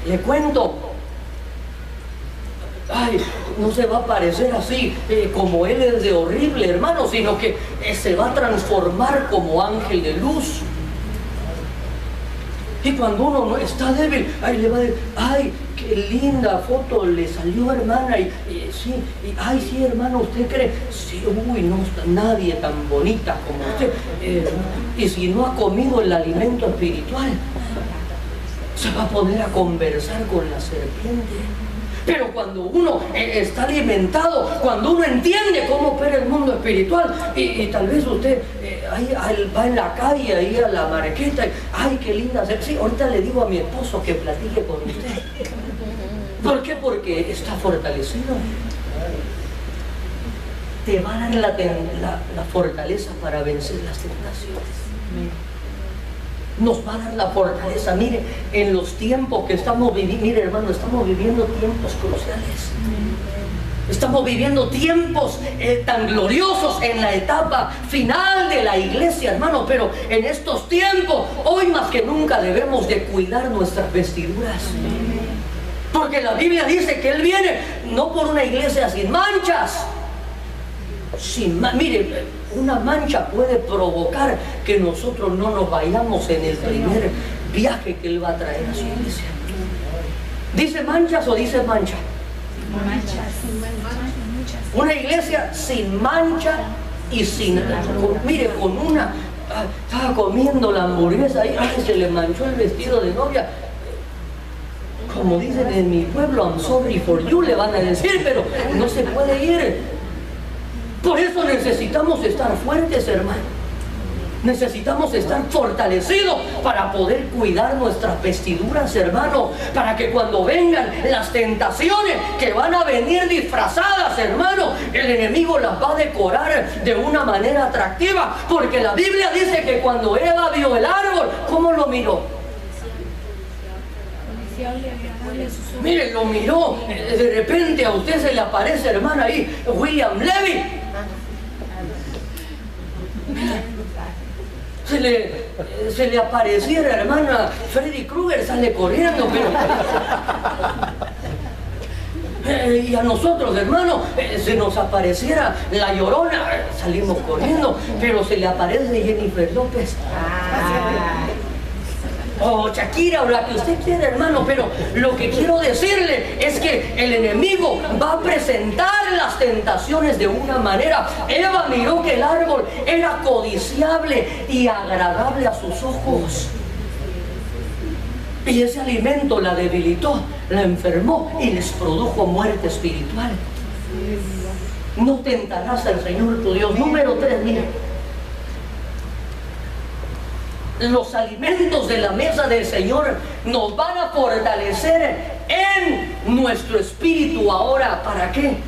Le cuento. Ay, no se va a parecer así como él es de horrible, hermano, sino que se va a transformar como ángel de luz. Y cuando uno no está débil, ay, le va a decir, ay, qué linda foto le salió, hermana, sí, ay, sí, hermano, ¿usted cree? Sí, uy, no está nadie tan bonita como usted. Y si no ha comido el alimento espiritual, se va a poner a conversar con la serpiente. Pero cuando uno está alimentado, cuando uno entiende cómo opera el mundo espiritual, y tal vez usted ahí va en la calle, ahí a la marqueta, ay, qué linda. Sí, ahorita le digo a mi esposo que platique con usted. ¿Por qué? Porque está fortalecido. Te va a dar la fortaleza para vencer las tentaciones. Nos va a dar la fortaleza. Mire, en los tiempos que estamos viviendo, mire, hermano, estamos viviendo tiempos cruciales. Estamos viviendo tiempos tan gloriosos en la etapa final de la iglesia, hermano. Pero en estos tiempos, hoy más que nunca, debemos de cuidar nuestras vestiduras. Porque la Biblia dice que Él viene no por una iglesia sin manchas. Mire, una mancha puede provocar que nosotros no nos vayamos en el primer viaje que Él va a traer a su iglesia. ¿Dice manchas o dice mancha? Manchas. Una iglesia sin mancha y sin... Mire, con una... Estaba comiendo la hamburguesa y se le manchó el vestido de novia. Como dicen en mi pueblo, I'm sorry for you, le van a decir, pero no se puede ir. Por eso necesitamos estar fuertes, hermano. Necesitamos estar fortalecidos para poder cuidar nuestras vestiduras, hermano. Para que cuando vengan las tentaciones que van a venir disfrazadas, hermano, el enemigo las va a decorar de una manera atractiva. Porque la Biblia dice que cuando Eva vio el árbol, ¿cómo lo miró? Mire, lo miró. De repente a usted se le aparece, hermana, ahí William Levy. Se le apareciera, hermana, Freddy Krueger, sale corriendo, pero y a nosotros, hermano, se nos apareciera la Llorona, salimos corriendo, pero se le aparece Jennifer López. O Shakira, o la que usted quiera, hermano. Pero lo que quiero decirle es que el enemigo va a presentar las tentaciones de una manera. Eva miró que el árbol era codiciable y agradable a sus ojos, y ese alimento la debilitó, la enfermó y les produjo muerte espiritual. No tentarás al Señor tu Dios. Número 3, mire. Los alimentos de la mesa del Señor nos van a fortalecer en nuestro espíritu ahora. ¿Para qué?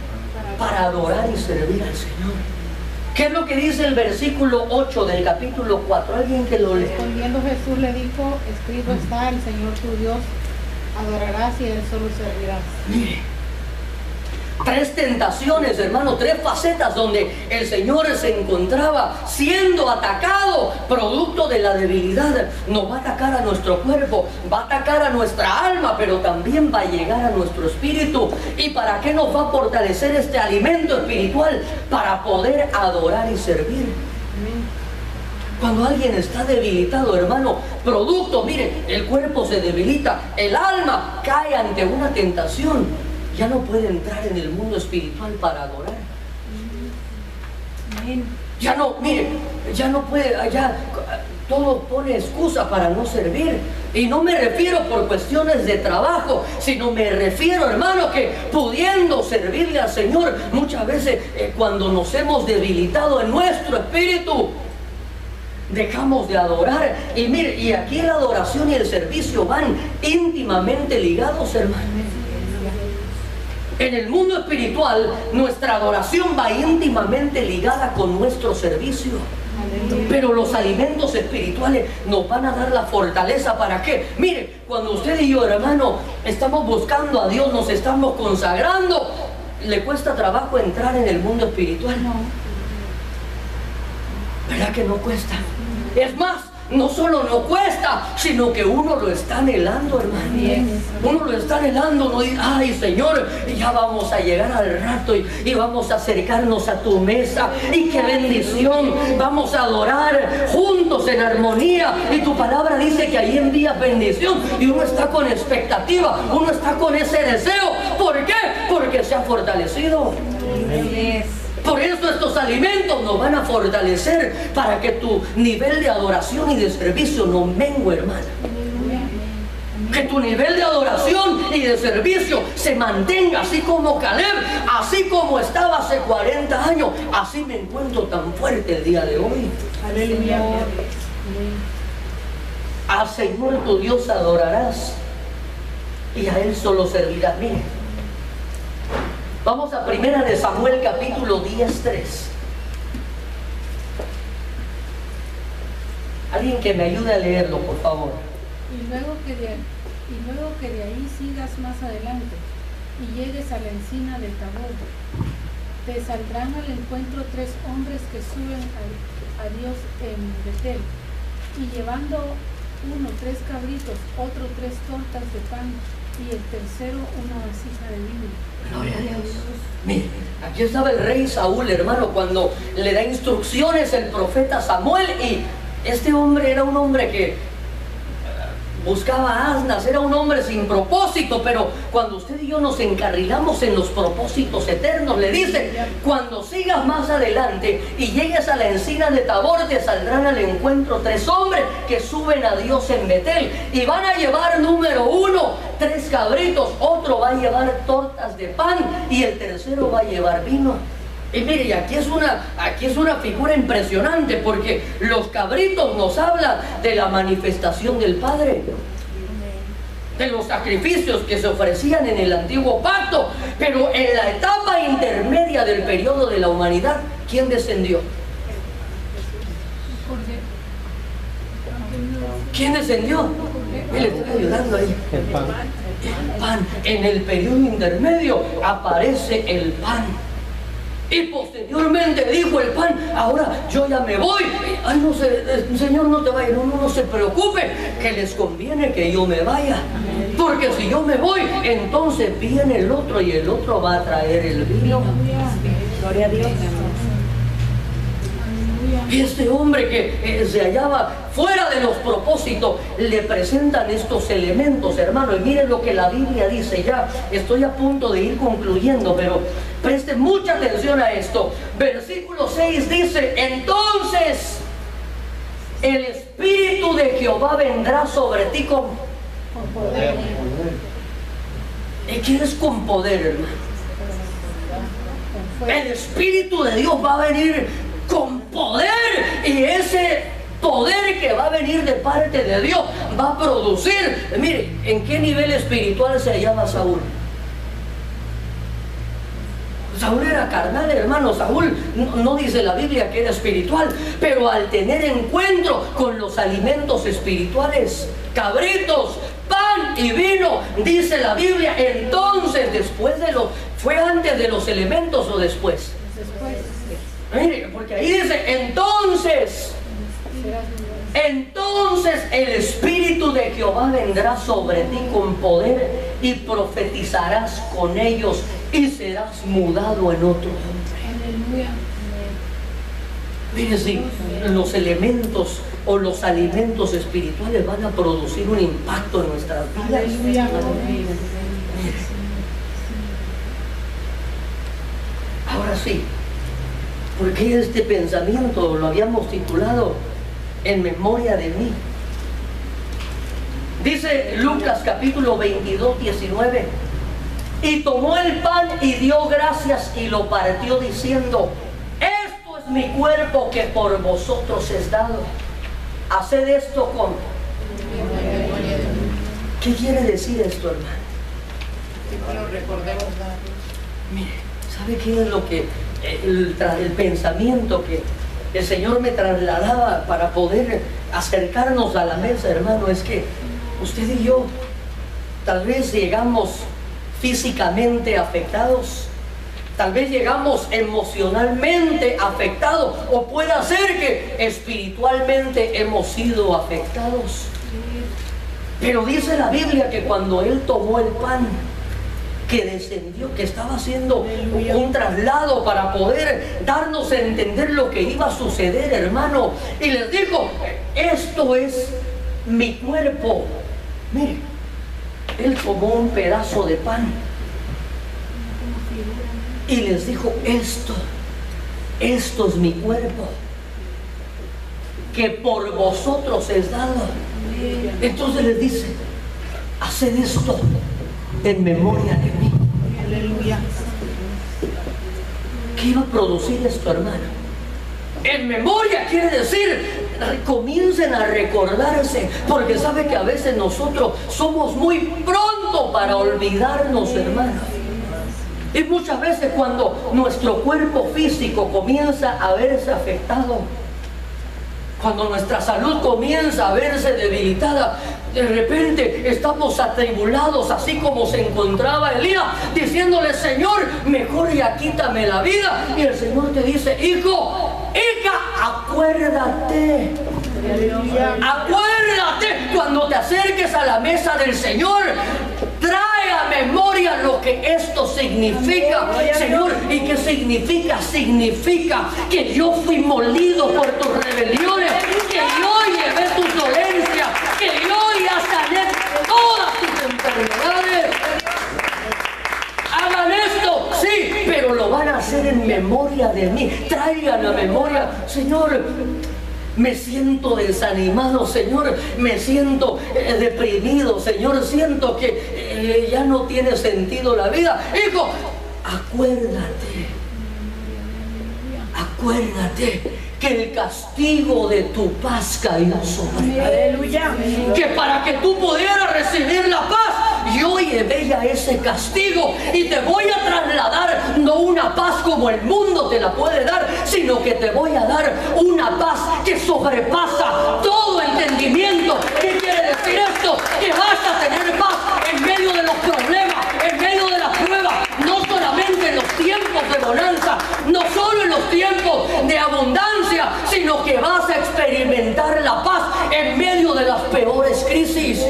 Para adorar y servir al Señor. ¿Qué es lo que dice el versículo 8 del capítulo 4? ¿Alguien que lo lea? Respondiendo Jesús le dijo, escrito está, el Señor tu Dios adorarás y Él solo servirás. Mire, 3 tentaciones, hermano, 3 facetas donde el Señor se encontraba siendo atacado, producto de la debilidad. Nos va a atacar a nuestro cuerpo, va a atacar a nuestra alma, pero también va a llegar a nuestro espíritu. ¿Y para qué nos va a fortalecer este alimento espiritual? Para poder adorar y servir. Cuando alguien está debilitado, hermano, producto, mire, el cuerpo se debilita, el alma cae ante una tentación. Ya no puede entrar en el mundo espiritual para adorar. Ya no, mire, ya no puede, ya todo pone excusa para no servir. Y no me refiero por cuestiones de trabajo, sino me refiero, hermano, que pudiendo servirle al Señor, muchas veces cuando nos hemos debilitado en nuestro espíritu, dejamos de adorar. Y mire, y aquí la adoración y el servicio van íntimamente ligados, hermano. En el mundo espiritual, nuestra adoración va íntimamente ligada con nuestro servicio. Pero los alimentos espirituales nos van a dar la fortaleza. ¿Para qué? Mire, cuando usted y yo, hermano, estamos buscando a Dios, nos estamos consagrando, ¿le cuesta trabajo entrar en el mundo espiritual? No. ¿Verdad que no cuesta? Es más, no solo no cuesta, sino que uno lo está anhelando, hermano. Uno lo está anhelando, no dice, ay Señor, ya vamos a llegar al rato y vamos a acercarnos a tu mesa, y qué bendición, vamos a adorar juntos en armonía, y tu palabra dice que ahí envías bendición, y uno está con expectativa, uno está con ese deseo. ¿Por qué? Porque se ha fortalecido. Por eso estos alimentos nos van a fortalecer para que tu nivel de adoración y de servicio no mengue, hermano. Que tu nivel de adoración y de servicio se mantenga así como Caleb, así como estaba hace 40 años. Así me encuentro tan fuerte el día de hoy. Aleluya. Al Señor tu Dios adorarás y a Él solo servirás. Mire, vamos a 1 de Samuel capítulo 10:3. Alguien que me ayude a leerlo, por favor. Y luego que de ahí sigas más adelante y llegues a la encina de Tabor, te saldrán al encuentro 3 hombres que suben a Dios en Betel, y llevando uno 3 cabritos, otro 3 tortas de pan, y el tercero una vasija de vino. Gloria a Dios. Mire, aquí estaba el rey Saúl, hermano, cuando le da instrucciones el profeta Samuel, y este hombre era un hombre que buscaba asnas, era un hombre sin propósito. Pero cuando usted y yo nos encarrilamos en los propósitos eternos, le dice, cuando sigas más adelante y llegues a la encina de Tabor, te saldrán al encuentro 3 hombres que suben a Dios en Betel, y van a llevar, número 1, 3 cabritos, otro va a llevar tortas de pan, y el tercero va a llevar vino. Y mire, y aquí es una figura impresionante, porque los cabritos nos hablan de la manifestación del Padre, de los sacrificios que se ofrecían en el antiguo pacto. Pero en la etapa intermedia del periodo de la humanidad, ¿quién descendió? ¿Quién descendió? Él está ayudando ahí. El pan. En el periodo intermedio aparece el pan. Y posteriormente dijo el pan, ahora yo ya me voy. Ay, no sé, Señor, no te vayas. No se preocupe, que les conviene que yo me vaya. Porque si yo me voy, entonces viene el otro, y el otro va a traer el vino. Gloria a Dios. Y este hombre que se hallaba fuera de los propósitos, le presentan estos elementos, hermano. Y miren lo que la Biblia dice. Ya estoy a punto de ir concluyendo, pero preste mucha atención a esto. Versículo 6 dice, entonces el Espíritu de Jehová vendrá sobre ti con poder. ¿Y quién es con poder, hermano? El Espíritu de Dios va a venir con poder, y ese poder que va a venir de parte de Dios va a producir. Mire, ¿en qué nivel espiritual se hallaba Saúl? Saúl era carnal, hermano. Saúl no dice la Biblia que era espiritual, pero al tener encuentro con los alimentos espirituales, cabritos, pan y vino, dice la Biblia, entonces después de ¿fue antes de los elementos o después? Después. Mire, porque ahí dice, entonces el Espíritu de Jehová vendrá sobre ti con poder, y profetizarás con ellos, y serás mudado en otro hombre. Mire, si los elementos o los alimentos espirituales van a producir un impacto en nuestras vidas. Ahora sí, ¿por qué este pensamiento lo habíamos titulado en memoria de mí? Dice Lucas capítulo 22, 19. Y tomó el pan y dio gracias y lo partió diciendo, esto es mi cuerpo que por vosotros es dado. Haced esto con... ¿Qué quiere decir esto, hermano? Que lo recordemos. Mire, ¿sabe qué es lo que el pensamiento que el Señor me trasladaba para poder acercarnos a la mesa, hermano? Es que usted y yo tal vez llegamos físicamente afectados, Tal vez llegamos emocionalmente afectados, o puede ser que espiritualmente hemos sido afectados. Pero dice la Biblia que cuando Él tomó el pan, que descendió, que estaba haciendo un traslado para poder darnos a entender lo que iba a suceder, hermano, y les dijo: esto es mi cuerpo. Mire, Él tomó un pedazo de pan y les dijo: esto es mi cuerpo, que por vosotros es dado. Entonces les dice: haced esto en memoria de mí. Aleluya. ¿Qué iba a producir esto, hermano? En memoria quiere decir, comiencen a recordarse, porque sabe que a veces nosotros somos muy pronto para olvidarnos, hermano. Y muchas veces cuando nuestro cuerpo físico comienza a verse afectado, cuando nuestra salud comienza a verse debilitada, de repente estamos atribulados, así como se encontraba Elías, diciéndole: Señor, mejor ya quítame la vida. Y el Señor te dice: hijo, hija, acuérdate. Acuérdate cuando te acerques a la mesa del Señor. Trae a memoria lo que esto significa, Señor. ¿Y qué significa? Significa que yo fui molido por tus rebeliones, que yo llevé tus dolencias, que yo ya sané todas tus enfermedades. Hagan esto, sí, pero lo van a hacer en memoria de mí. Traigan a memoria: Señor, me siento desanimado, Señor, me siento deprimido, Señor, siento que ya no tiene sentido la vida. Hijo, acuérdate que el castigo de tu paz cayó sobre mí. Aleluya. Que para que tú pudieras recibir la paz, yo llevé ya ese castigo y te voy a trasladar no una paz como el mundo te la puede dar, sino que te voy a dar una paz que sobrepasa todo entendimiento. ¿Qué quiere decir esto? Que vas a tener paz en medio de los problemas, en medio de las pruebas, no solamente en los tiempos de bonanza, no solo en los tiempos de abundancia, sino que vas a experimentar la paz en medio de las peores crisis.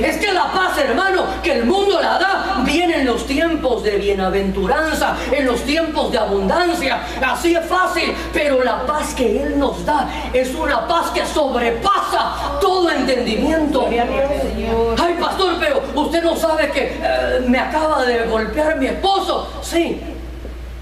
Es que la paz, hermano, que el mundo la da, viene en los tiempos de bienaventuranza, en los tiempos de abundancia. Así es fácil, pero la paz que Él nos da es una paz que sobrepasa todo entendimiento. Ay, pastor, pero usted no sabe que me acaba de golpear mi esposo. Sí,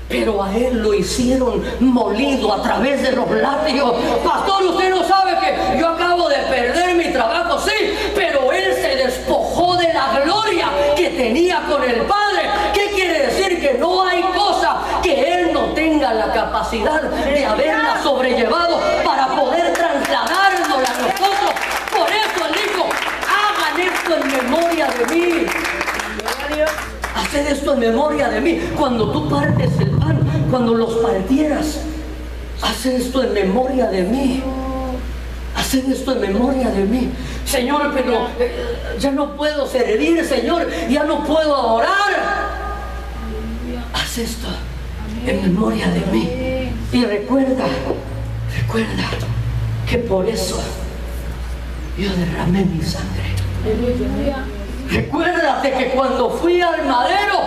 pero a él lo hicieron molido a través de los látigos. Pastor, usted no sabe que yo acabo de perder mi trabajo. Sí, pero él se despojó de la gloria que tenía con el Padre. ¿Qué quiere decir? Que no hay cosa que él no tenga la capacidad de haberla sobrellevado para poder trasladárnosla a nosotros. Por eso él dijo: hagan esto en memoria de mí. Haced esto en memoria de mí. Cuando tú partes el pan, cuando los partieras, haced esto en memoria de mí. Haced esto en memoria de mí. Señor, pero ya no puedo servir, Señor, ya no puedo adorar. Haz esto en memoria de mí. Y recuerda que por eso yo derramé mi sangre. Recuérdate que cuando fui al madero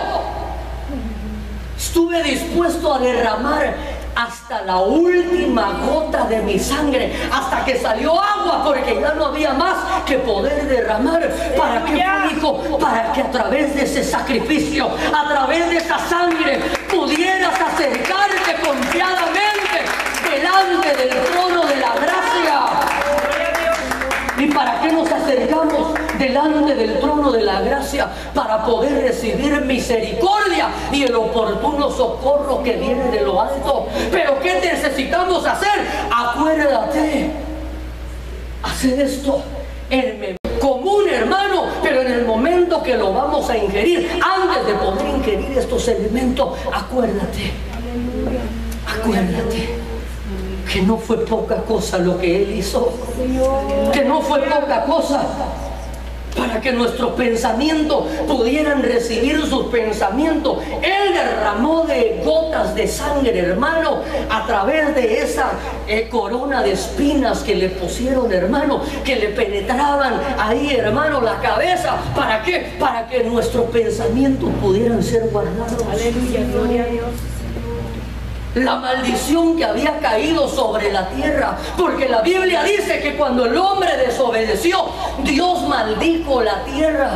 estuve dispuesto a derramar hasta la última gota de mi sangre, hasta que salió agua, porque ya no había más que poder derramar. ¿Para qué, hijo? Para que a través de ese sacrificio, a través de esa sangre, pudieras acercarte confiadamente delante del trono de la gracia. ¿Y para qué nos acercamos delante del trono de la gracia? Para poder recibir misericordia y el oportuno socorro que viene de lo alto. Pero ¿qué necesitamos hacer? Acuérdate, hacer esto en común, hermano, pero en el momento que lo vamos a ingerir, antes de poder ingerir estos elementos, acuérdate que no fue poca cosa lo que Él hizo, que no fue poca cosa. para que nuestros pensamientos pudieran recibir sus pensamientos. Él derramó de gotas de sangre, hermano, a través de esa corona de espinas que le pusieron, hermano, que le penetraban ahí, hermano, la cabeza. ¿Para qué? Para que nuestros pensamientos pudieran ser guardados. Aleluya, gloria a Dios. La maldición que había caído sobre la tierra, porque la Biblia dice que cuando el hombre desobedeció, Dios maldijo la tierra.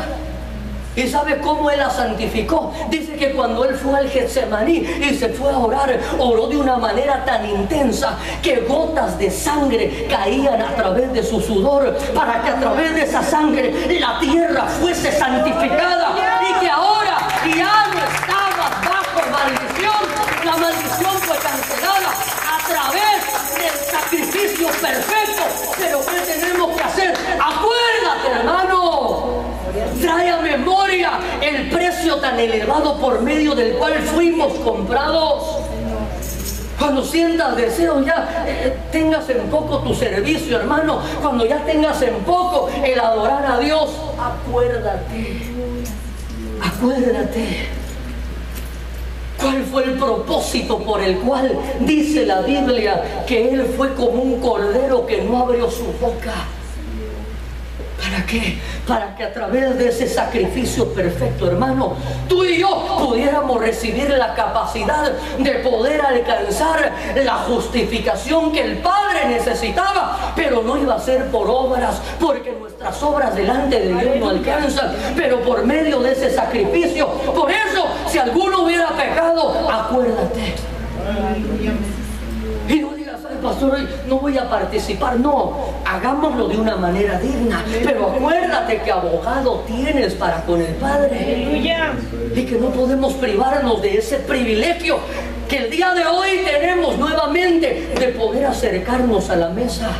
¿Y sabe cómo Él la santificó? Dice que cuando Él fue al Getsemaní y se fue a orar, oró de una manera tan intensa que gotas de sangre caían a través de su sudor, para que a través de esa sangre la tierra fuese santificada, y que ahora ya no estaba bajo maldición. La maldición fue cancelada a través del sacrificio perfecto. Pero ¿qué tenemos que hacer? Acuérdate, hermano. Trae a memoria el precio tan elevado por medio del cual fuimos comprados. Cuando sientas deseos, ya tengas en poco tu servicio, hermano. Cuando ya tengas en poco el adorar a Dios, acuérdate. Acuérdate. ¿Cuál fue el propósito por el cual dice la Biblia que Él fue como un cordero que no abrió su boca? ¿Para qué? Para que a través de ese sacrificio perfecto, hermano, tú y yo pudiéramos recibir la capacidad de poder alcanzar la justificación que el Padre necesitaba, pero no iba a ser por obras, porque nuestras obras delante de Dios no alcanzan, pero por medio de ese sacrificio. Por eso, si alguno hubiera pecado, acuérdate. Y no digas, ay, pastor, hoy no voy a participar. No, hagámoslo de una manera digna. Pero acuérdate que abogado tienes para con el Padre. Aleluya. Y que no podemos privarnos de ese privilegio que el día de hoy tenemos nuevamente, de poder acercarnos a la mesa.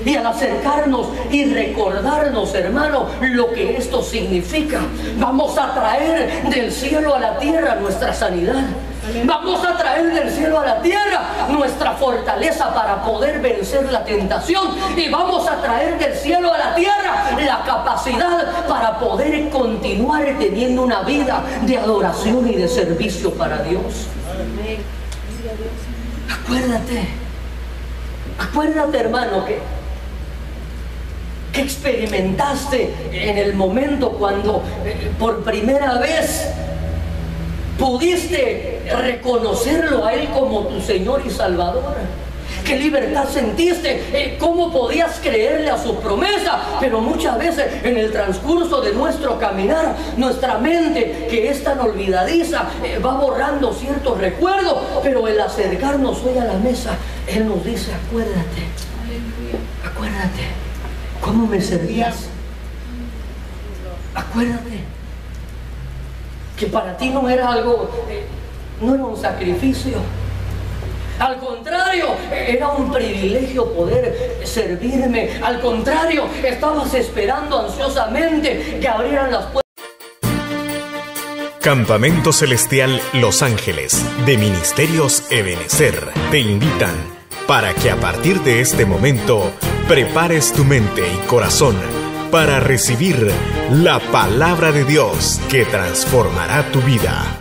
Y al acercarnos y recordarnos, hermano, lo que esto significa. Vamos a traer del cielo a la tierra nuestra sanidad. Vamos a traer del cielo a la tierra nuestra fortaleza para poder vencer la tentación. Y vamos a traer del cielo a la tierra la capacidad para poder continuar teniendo una vida de adoración y de servicio para Dios. Acuérdate, hermano, que experimentaste en el momento cuando por primera vez pudiste reconocerlo a Él como tu Señor y Salvador. ¿Qué libertad sentiste? ¿Cómo podías creerle a su promesa? Pero muchas veces en el transcurso de nuestro caminar, nuestra mente, que es tan olvidadiza, va borrando ciertos recuerdos. Pero el acercarnos hoy a la mesa, Él nos dice, acuérdate, ¿cómo me servías? Acuérdate que para ti no era algo, no era un sacrificio. Al contrario, era un privilegio poder servirme. Al contrario, estabas esperando ansiosamente que abrieran las puertas. Campamento Celestial Los Ángeles de Ministerios Ebenecer te invitan para que a partir de este momento prepares tu mente y corazón para recibir la palabra de Dios que transformará tu vida.